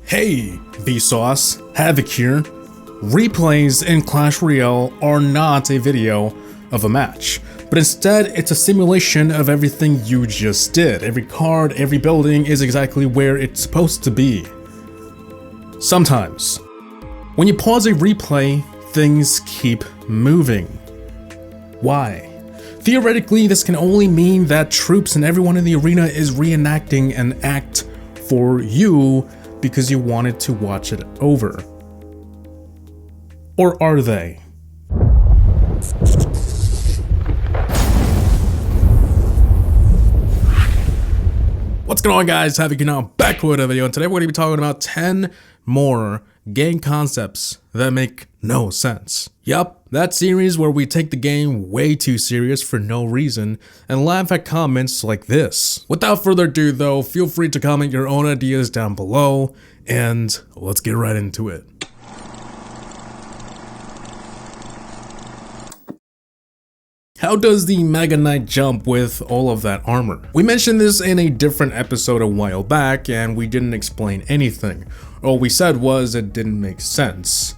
Hey, Vsauce, HaVoC here. Replays in Clash Royale are not a video of a match, but instead it's a simulation of everything you just did. Every card, every building is exactly where it's supposed to be. Sometimes, when you pause a replay, things keep moving. Why? Theoretically, this can only mean that troops and everyone in the arena is reenacting an act for you because you wanted to watch it over. Or are they? What's going on, guys? HaVoC here now, back with a video, and today we're going to be talking about 10 more game concepts that make no sense. Yup, that series where we take the game way too serious for no reason and laugh at comments like this. Without further ado though, feel free to comment your own ideas down below, and let's get right into it. How does the Mega Knight jump with all of that armor? We mentioned this in a different episode a while back and we didn't explain anything. All we said was it didn't make sense.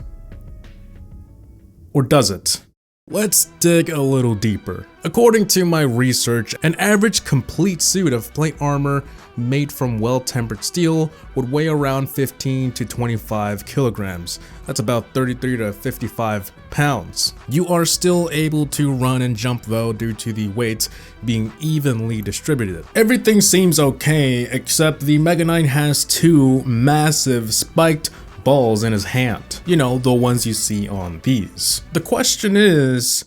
Or does it? Let's dig a little deeper. According to my research, an average complete suit of plate armor made from well-tempered steel would weigh around 15 to 25 kilograms. That's about 33 to 55 pounds. You are still able to run and jump though due to the weight being evenly distributed. Everything seems okay except the Mega Knight has two massive spiked balls in his hand. You know, the ones you see on these. The question is,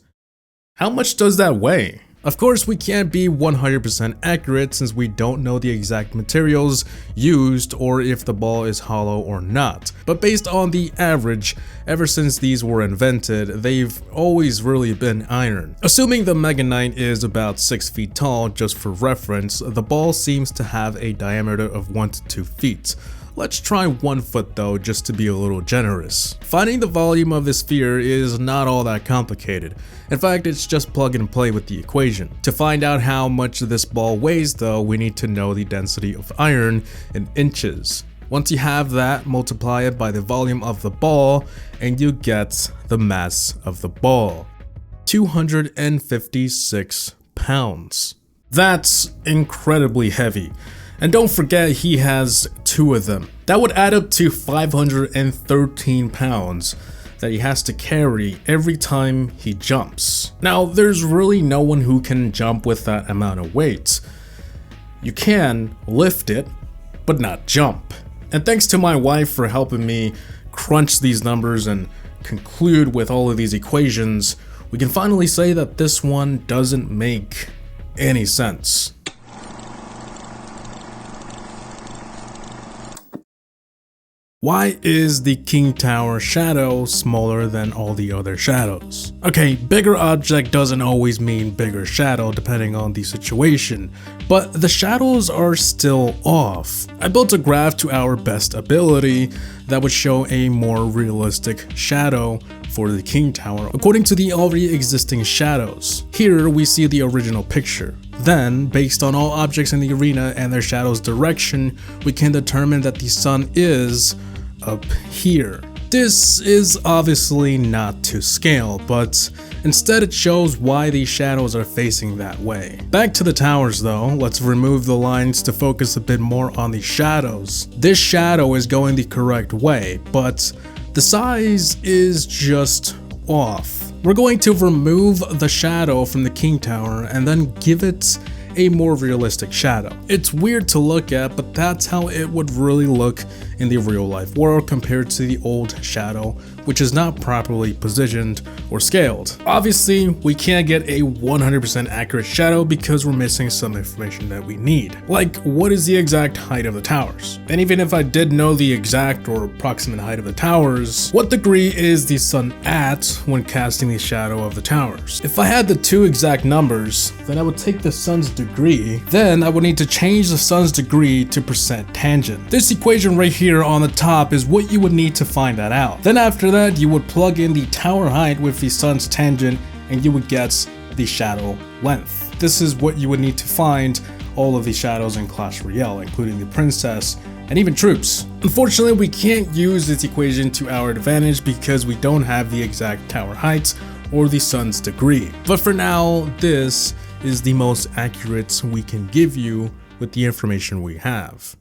how much does that weigh? Of course, we can't be 100% accurate since we don't know the exact materials used or if the ball is hollow or not. But based on the average, ever since these were invented, they've always really been iron. Assuming the Mega Knight is about 6 feet tall, just for reference, the ball seems to have a diameter of 1 to 2 feet. Let's try 1 foot though, just to be a little generous. Finding the volume of the sphere is not all that complicated. In fact, it's just plug and play with the equation. To find out how much this ball weighs though, we need to know the density of iron in inches. Once you have that, multiply it by the volume of the ball and you get the mass of the ball. 256 pounds. That's incredibly heavy. And don't forget he has 2 of them. That would add up to 513 pounds that he has to carry every time he jumps. Now, there's really no one who can jump with that amount of weight. You can lift it, but not jump. And thanks to my wife for helping me crunch these numbers and conclude with all of these equations, we can finally say that this one doesn't make any sense. Why is the King Tower shadow smaller than all the other shadows? Okay, bigger object doesn't always mean bigger shadow depending on the situation, but the shadows are still off. I built a graph to our best ability that would show a more realistic shadow for the King Tower according to the already existing shadows. Here we see the original picture. Then, based on all objects in the arena and their shadow's direction, we can determine that the sun is up here. This is obviously not to scale, but instead it shows why these shadows are facing that way. Back to the towers though, let's remove the lines to focus a bit more on the shadows. This shadow is going the correct way, but the size is just off. We're going to remove the shadow from the King Tower and then give it a more realistic shadow. It's weird to look at, but that's how it would really look in the real life world compared to the old shadow, which is not properly positioned or scaled. Obviously, we can't get a 100% accurate shadow because we're missing some information that we need. Like, what is the exact height of the towers? And even if I did know the exact or approximate height of the towers, what degree is the sun at when casting the shadow of the towers? If I had the 2 exact numbers, then I would take the sun's degree, then I would need to change the sun's degree to percent tangent. This equation right here on the top is what you would need to find that out. Then after that, you would plug in the tower height with the sun's tangent and you would get the shadow length. This is what you would need to find all of the shadows in Clash Royale, including the princess, and even troops. Unfortunately, we can't use this equation to our advantage because we don't have the exact tower heights or the sun's degree. But for now, this is the most accurate we can give you with the information we have.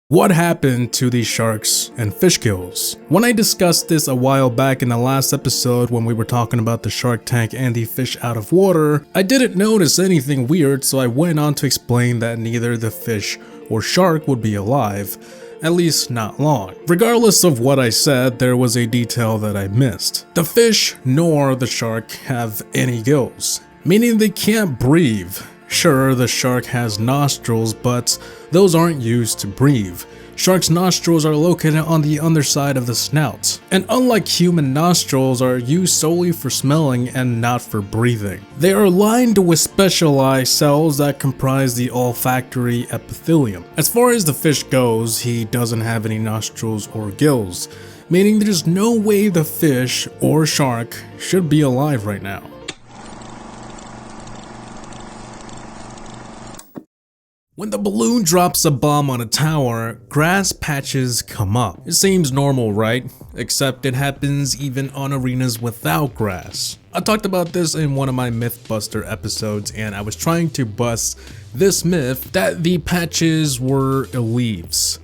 What happened to the sharks and fish gills? When I discussed this a while back in the last episode when we were talking about the shark tank and the fish out of water, I didn't notice anything weird, so I went on to explain that neither the fish or shark would be alive, at least not long. Regardless of what I said, there was a detail that I missed. The fish nor the shark have any gills, meaning they can't breathe. Sure, the shark has nostrils, but those aren't used to breathe. Sharks' nostrils are located on the underside of the snout, and unlike human nostrils, are used solely for smelling and not for breathing. They are lined with specialized cells that comprise the olfactory epithelium. As far as the fish goes, he doesn't have any nostrils or gills, meaning there's no way the fish or shark should be alive right now. When the balloon drops a bomb on a tower, grass patches come up. It seems normal, right? Except it happens even on arenas without grass. I talked about this in one of my Mythbuster episodes, and I was trying to bust this myth that the patches were leaves.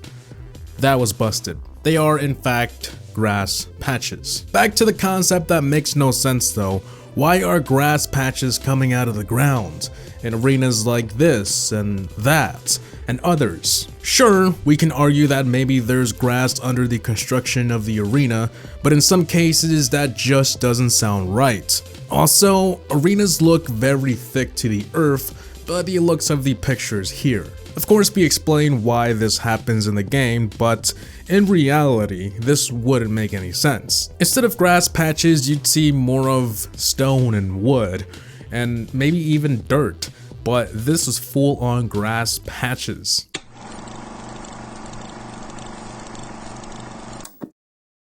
That was busted. They are in fact grass patches. Back to the concept that makes no sense though. Why are grass patches coming out of the ground in arenas like this and that and others? Sure, we can argue that maybe there's grass under the construction of the arena, but in some cases that just doesn't sound right. Also, arenas look very thick to the earth by the looks of the pictures here. Of course, we explain why this happens in the game, but in reality, this wouldn't make any sense. Instead of grass patches, you'd see more of stone and wood, and maybe even dirt, but this is full-on grass patches.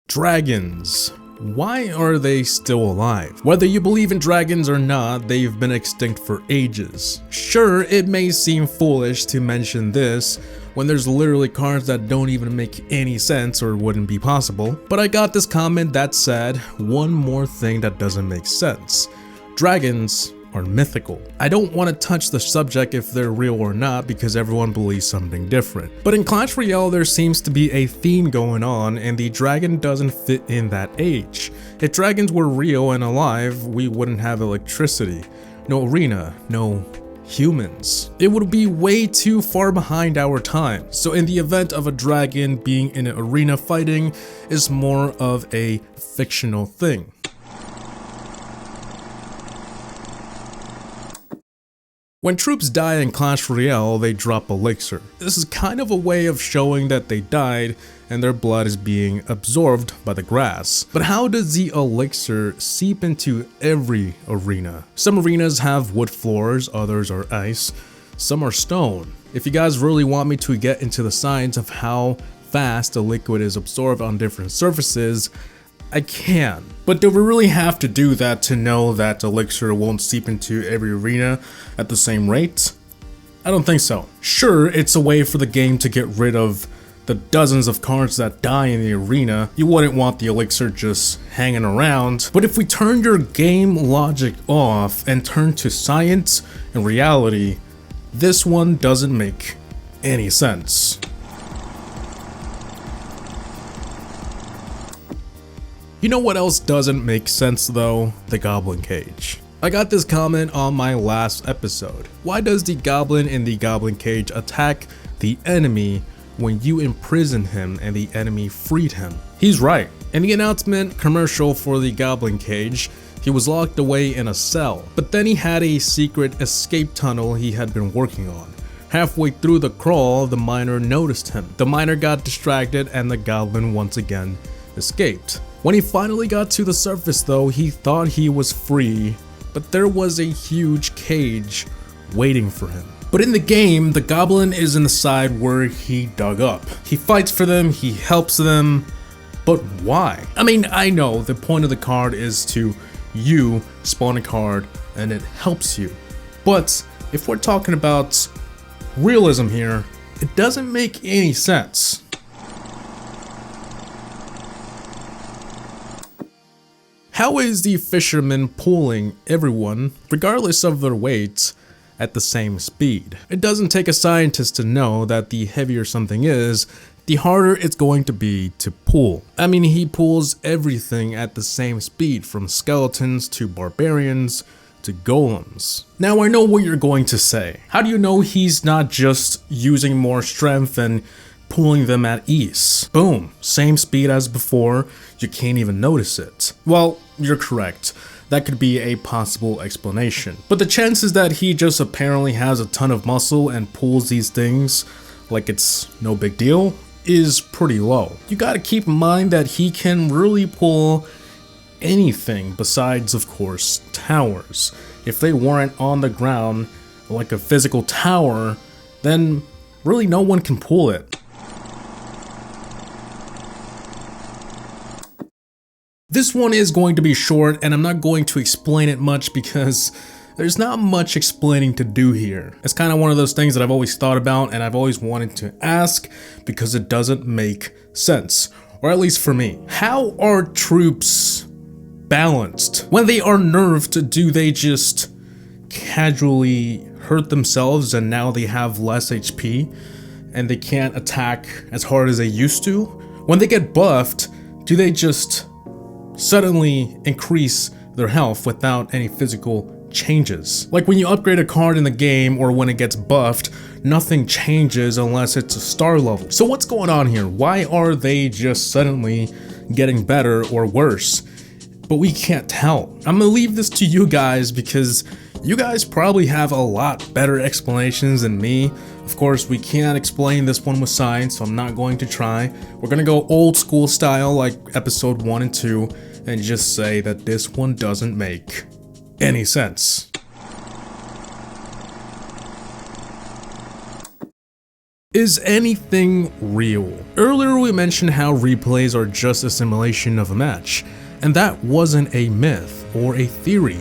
Dragons. Why are they still alive? Whether you believe in dragons or not, they've been extinct for ages. Sure, it may seem foolish to mention this when there's literally cards that don't even make any sense or wouldn't be possible, but I got this comment that said one more thing that doesn't make sense. Dragons are mythical. I don't want to touch the subject if they're real or not because everyone believes something different. But in Clash Royale there seems to be a theme going on and the dragon doesn't fit in that age. If dragons were real and alive, we wouldn't have electricity, no arena, no humans. It would be way too far behind our time. So in the event of a dragon being in an arena fighting is more of a fictional thing. When troops die in Clash Royale, they drop elixir. This is kind of a way of showing that they died and their blood is being absorbed by the grass. But how does the elixir seep into every arena? Some arenas have wood floors, others are ice, some are stone. If you guys really want me to get into the science of how fast the liquid is absorbed on different surfaces, I can. But do we really have to do that to know that elixir won't seep into every arena at the same rate? I don't think so. Sure, it's a way for the game to get rid of the dozens of cards that die in the arena. You wouldn't want the elixir just hanging around. But if we turn your game logic off and turn to science and reality, this one doesn't make any sense. You know what else doesn't make sense though? The goblin cage. I got this comment on my last episode. Why does the goblin in the goblin cage attack the enemy when you imprison him and the enemy freed him? He's right. In the announcement commercial for the goblin cage, he was locked away in a cell, but then he had a secret escape tunnel he had been working on. Halfway through the crawl, the miner noticed him. The miner got distracted and the goblin once again escaped. When he finally got to the surface though, he thought he was free, but there was a huge cage waiting for him. But in the game, the goblin is in the side where he dug up. He fights for them, he helps them, but why? I mean, I know the point of the card is to you spawn a card and it helps you, but if we're talking about realism here, it doesn't make any sense. How is the fisherman pulling everyone, regardless of their weight, at the same speed? It doesn't take a scientist to know that the heavier something is, the harder it's going to be to pull. I mean, he pulls everything at the same speed, from skeletons to barbarians to golems. Now I know what you're going to say. How do you know he's not just using more strength and pulling them at ease? Boom, same speed as before, you can't even notice it. Well, you're correct. That could be a possible explanation. But the chances that he just apparently has a ton of muscle and pulls these things like it's no big deal is pretty low. You gotta keep in mind that he can really pull anything besides, of course, towers. If they weren't on the ground like a physical tower, then really no one can pull it. This one is going to be short, and I'm not going to explain it much because there's not much explaining to do here. It's kind of one of those things that I've always thought about and I've always wanted to ask because it doesn't make sense, or at least for me. How are troops balanced? When they are nerfed, do they just casually hurt themselves and now they have less HP and they can't attack as hard as they used to? When they get buffed, do they just suddenly increase their health without any physical changes? Like when you upgrade a card in the game or when it gets buffed, nothing changes unless it's a star level. So what's going on here? Why are they just suddenly getting better or worse? But we can't tell. I'm gonna leave this to you guys because you guys probably have a lot better explanations than me. Of course, we can't explain this one with science, so I'm not going to try. We're gonna go old school style like episode 1 and 2 and just say that this one doesn't make any sense. Is anything real? Earlier we mentioned how replays are just a simulation of a match, and that wasn't a myth or a theory.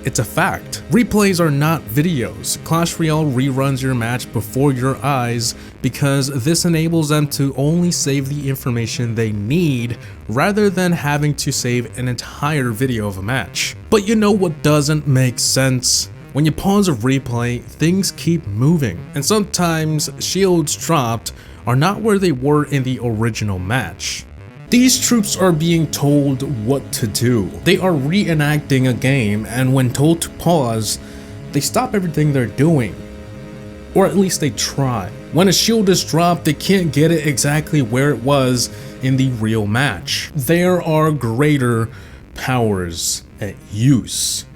It's a fact. Replays are not videos. Clash Royale reruns your match before your eyes because this enables them to only save the information they need rather than having to save an entire video of a match. But you know what doesn't make sense? When you pause a replay, things keep moving, and sometimes shields dropped are not where they were in the original match. These troops are being told what to do. They are reenacting a game, and when told to pause, they stop everything they're doing. Or at least they try. When a shield is dropped, they can't get it exactly where it was in the real match. There are greater powers at use.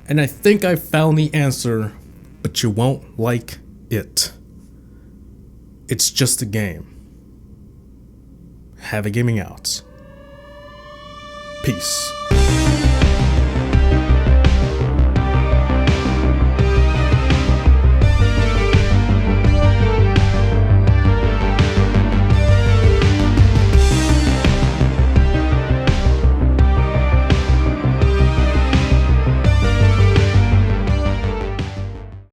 And I think I found the answer, but you won't like it. It's just a game. HaVoC Gaming out. Peace.